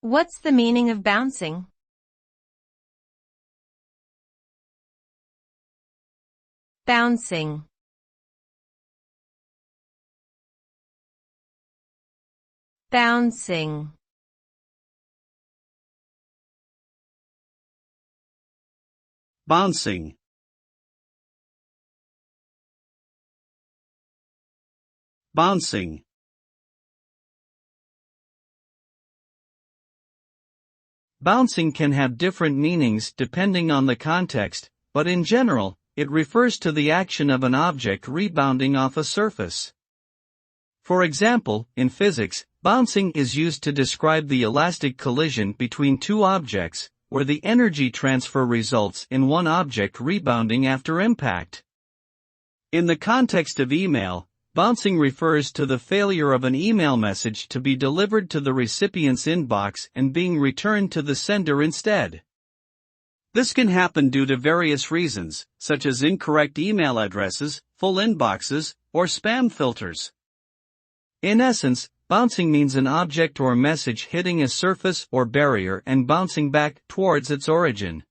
What's the meaning of bouncing? Bouncing. Bouncing. Bouncing. Bouncing. Bouncing can have different meanings depending on the context, but in general, it refers to the action of an object rebounding off a surface. For example, in physics, bouncing is used to describe the elastic collision between two objects, where the energy transfer results in one object rebounding after impact. In the context of email, bouncing refers to the failure of an email message to be delivered to the recipient's inbox and being returned to the sender instead. This can happen due to various reasons, such as incorrect email addresses, full inboxes, or spam filters. In essence, bouncing means an object or message hitting a surface or barrier and bouncing back towards its origin.